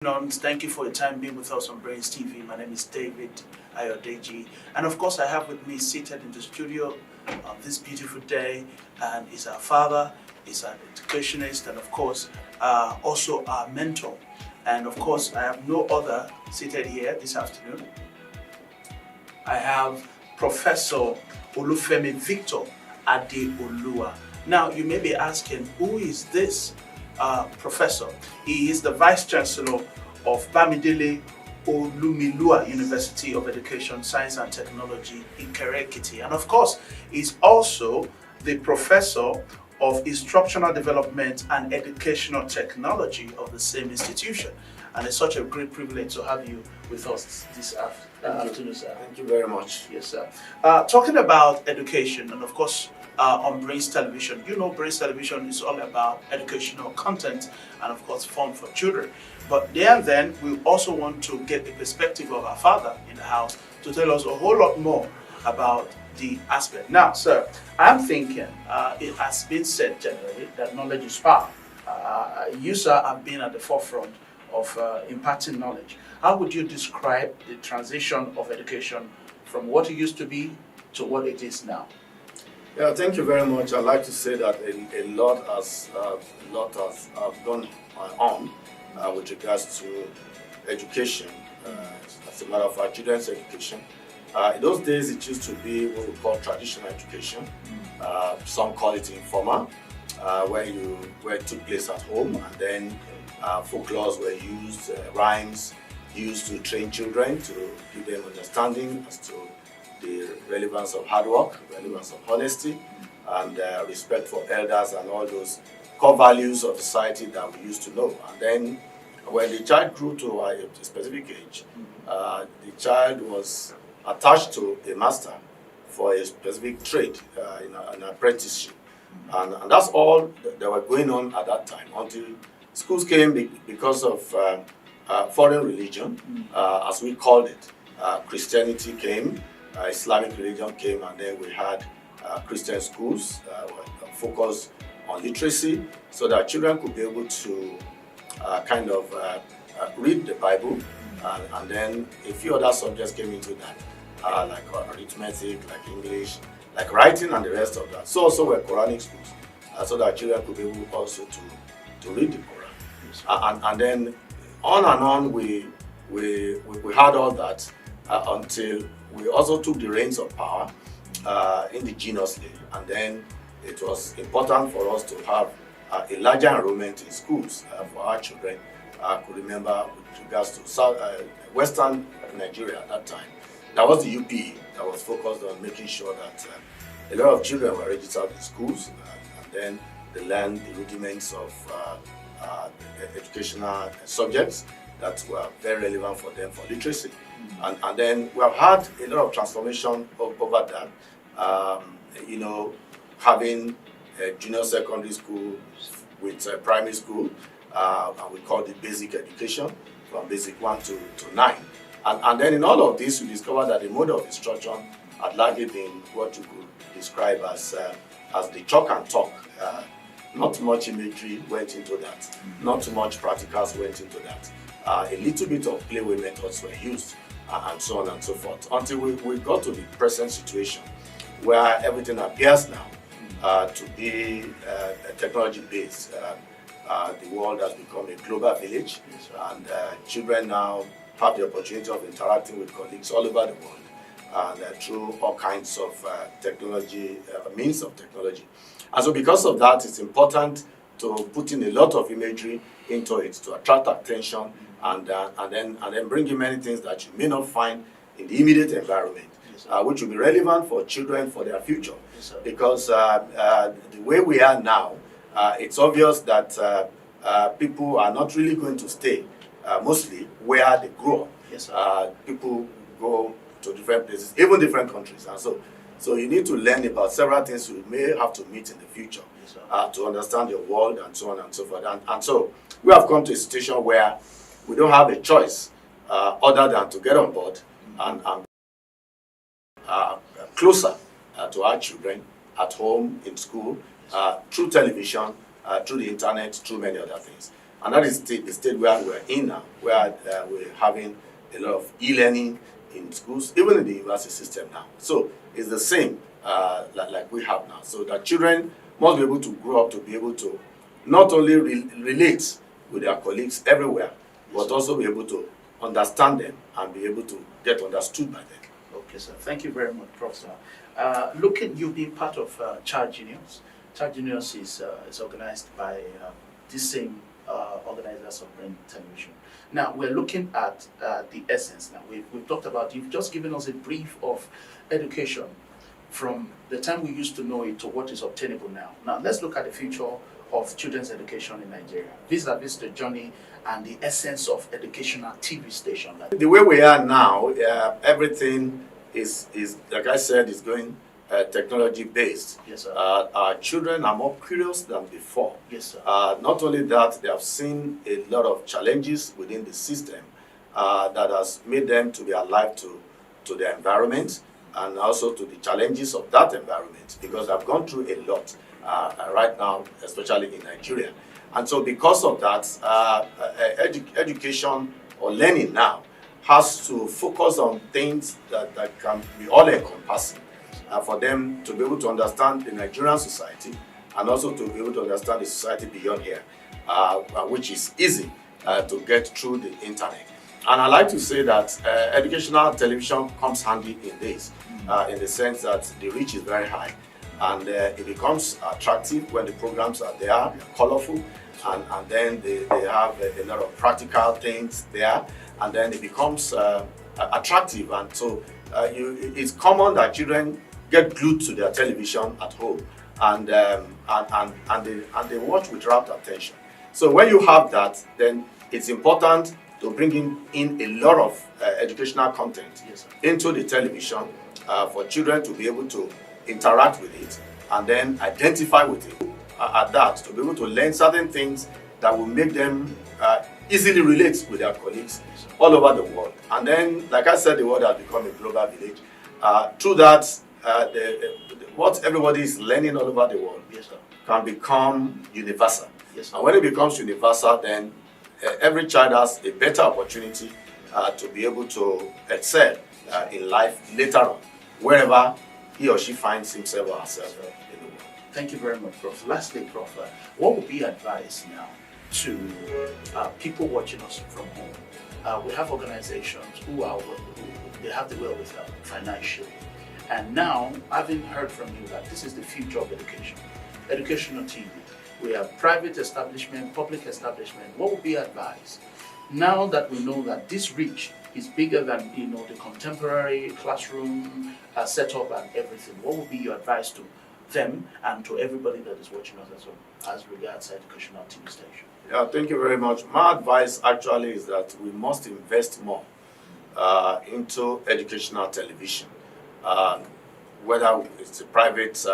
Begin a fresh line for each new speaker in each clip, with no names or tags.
Thank you for your time being with us on Brains TV. My name is David Ayodeji, and of course, I have with me seated in the studio on this beautiful day, and is our father, is an educationist, and of course, also our mentor. And of course, I have no other seated here this afternoon. I have Professor Olufemi Victor Adeoluwa. Now, you may be asking, who is this professor? He is the Vice Chancellor of Bamidele Olumilua University of Education, Science and Technology in Ekiti. And of course, he's also the Professor of Instructional Development and Educational Technology of the same institution. And it's such a great privilege to have you with us this afternoon, sir.
Thank you very much.
Yes, sir. Talking about education, and of course, on Brains Television, you know, Brains Television is all about educational content and, of course, fun for children. But there and then, we also want to get the perspective of our father in the house to tell us a whole lot more about the aspect. Now, sir, I'm thinking it has been said generally that knowledge is power. You, sir, have been at the forefront of imparting knowledge. How would you describe the transition of education from what it used to be to what it is now?
Yeah, thank you very much. I'd like to say that a lot has gone on with regards to education. As a matter of fact, children's education. In those days, it used to be what we call traditional education. Some call it informal, where it took place at home, and then folklores were used, rhymes used to train children, to give them understanding as to the relevance of hard work, relevance of honesty, and respect for elders, and all those core values of society that we used to know. And then when the child grew to a specific age, the child was attached to a master for a specific trade, in an apprenticeship. And that's all that were going on at that time until schools came because of foreign religion, as we called it. Christianity came, Islamic religion came, and then we had Christian schools focused on literacy so that children could be able to read the Bible, and then a few other subjects came into that, like arithmetic, like English, like writing, and the rest of that. So also were Quranic schools, so that children could be able also to read the Quran. And then on and on we had all that until we also took the reins of power indigenously, and then it was important for us to have a larger enrollment in schools for our children. I could remember with regards to Western Nigeria at that time, that was the UPE that was focused on making sure that a lot of children were registered in schools, and then they learned the rudiments of educational subjects that were very relevant for them for literacy. And then we have had a lot of transformation over that. Having a junior secondary school with primary school, and we call it basic education, from basic 1 to 9. And then in all of this, we discovered that the mode of instruction had largely been what you could describe as the chalk and talk. Not much imagery went into that. Not too much practicals went into that. A little bit of playway methods were used, and so on and so forth, until we got to the present situation where everything appears now to be technology-based. The world has become a global village, and children now have the opportunity of interacting with colleagues all over the world, and through all kinds of technology, means of technology. And so because of that, it's important to put in a lot of imagery into it to attract attention, and then bring in many things that you may not find in the immediate environment, which will be relevant for children for their future. Because the way we are now, it's obvious that people are not really going to stay mostly where they grow up. People go to different places, even different countries, and so you need to learn about several things you may have to meet in the future to understand your world, and so on and so forth. And so we have come to a situation where we don't have a choice other than to get on board and closer to our children at home, in school, through television, through the internet, through many other things. And that is the state where we're in now, where we're having a lot of e-learning in schools, even in the university system now. So it's the same like we have now. So that children must be able to grow up to be able to not only relate with their colleagues everywhere, but also be able to understand them and be able to get understood by them.
Okay, sir. Thank you very much, Professor. You've been part of Child Genius. Child Genius is organized by this same organizers of Brain Television. Now, we're looking at the essence. Now, we've talked about, you've just given us a brief of education from the time we used to know it to what is obtainable now. Now, let's look at the future of children's education in Nigeria, vis-a-vis the journey and the essence of educational TV station.
The way we are now, everything is like I said, is going technology based.
Yes, sir.
Our children are more curious than before.
Yes, sir.
Not only that, they have seen a lot of challenges within the system that has made them to be alive to the environment and also to the challenges of that environment, because I've gone through a lot right now, especially in Nigeria. And so because of that, education or learning now has to focus on things that can be all-encompassing for them to be able to understand the Nigerian society and also to be able to understand the society beyond here, which is easy to get through the internet. And I like to say that educational television comes handy in this, in the sense that the reach is very high. And it becomes attractive when the programs are there, they're colorful, and then they have a lot of practical things there, and then it becomes attractive. And so it's common that children get glued to their television at home, and they watch with rapt attention. So when you have that, then it's important to bring in a lot of educational content into the television for children to be able to interact with it and then identify with it at that, to be able to learn certain things that will make them easily relate with their colleagues all over the world. And then, like I said, the world has become a global village. Through that, what everybody is learning all over the world can become universal. And when it becomes universal, then every child has a better opportunity to be able to excel in life later on, wherever he or she finds himself or herself in the world.
Thank you very much, Prof. Lastly, Prof, what would be advice now to people watching us from home? We have organizations who they have the wherewithal financially. And now, having heard from you that this is the future of education, educational TV, we have private establishment, public establishment, what would be advice? Now that we know that this reach is bigger than the contemporary classroom setup and everything, what would be your advice to them and to everybody that is watching us as well, as regards educational TV station?
Yeah, thank you very much. My advice actually is that we must invest more into educational television, whether it's private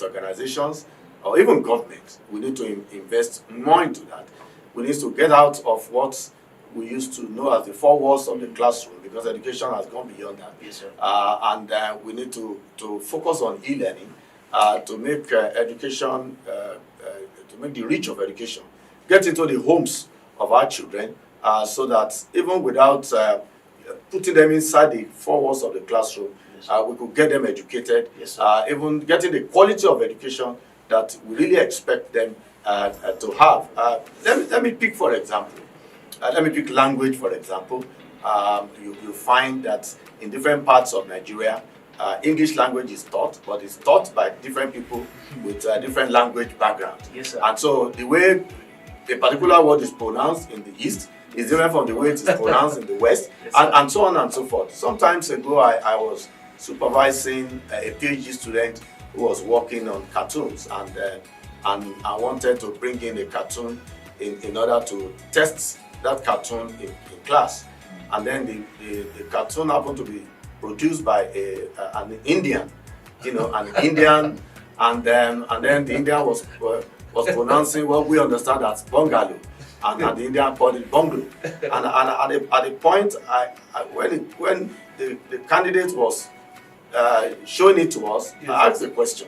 organizations or even government. We need to invest more into that. We need to get out of what we used to know as the four walls of the classroom, because education has gone beyond that.
Yes, sir.
And we need to focus on e-learning to make education, to make the reach of education get into the homes of our children, so that even without putting them inside the four walls of the classroom, we could get them educated, even getting the quality of education that we really expect them to have. Let me pick, for example, let me pick language, for example. You find that in different parts of Nigeria, English language is taught, but it's taught by different people with different language background.
Yes, sir.
And so the way a particular word is pronounced in the East is different from the way it is pronounced in the West, yes, and so on and so forth. Sometimes ago, I was supervising a PhD student who was working on cartoons, and I wanted to bring in a cartoon in order to test that cartoon in class. And then the cartoon happened to be produced by an Indian, an Indian, and then the Indian was pronouncing what we understand as bungalow, and the Indian called it bungalow. And at the point, when the candidate was showing it to us, yes, I asked the question: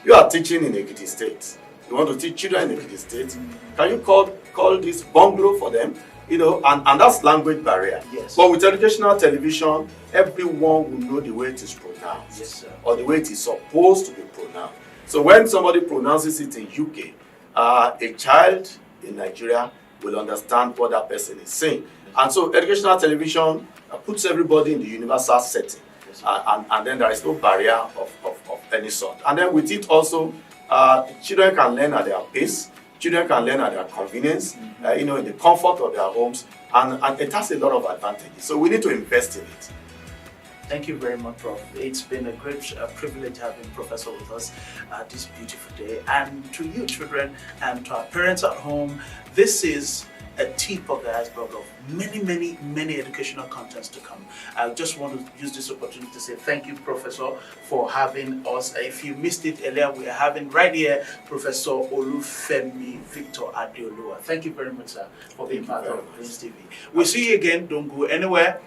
you are teaching in Ekiti State. You want to teach children in Ekiti State. Can you call call this bungalow for them, and that's language barrier.
Yes.
But with educational television, everyone will know the way it is pronounced.
Yes, sir.
Or the way it is supposed to be pronounced. So when somebody pronounces it in UK, a child in Nigeria will understand what that person is saying. And so educational television puts everybody in the universal setting.
Yes,
And then there is no barrier of any sort. And then with it also, children can learn at their pace. Children can learn at their convenience, in the comfort of their homes. And it has a lot of advantages. So we need to invest in it.
Thank you very much, Prof. It's been a great privilege having Professor with us this beautiful day. And to you children and to our parents at home, this is a tip of the iceberg of many educational contents to come. I just want to use this opportunity to say thank you, Professor, for having us. If you missed it earlier, we are having right here Professor Olufemi Victor Adeoluwa. Thank you very much, sir, for being part of BTV. We'll see you again. Don't go anywhere.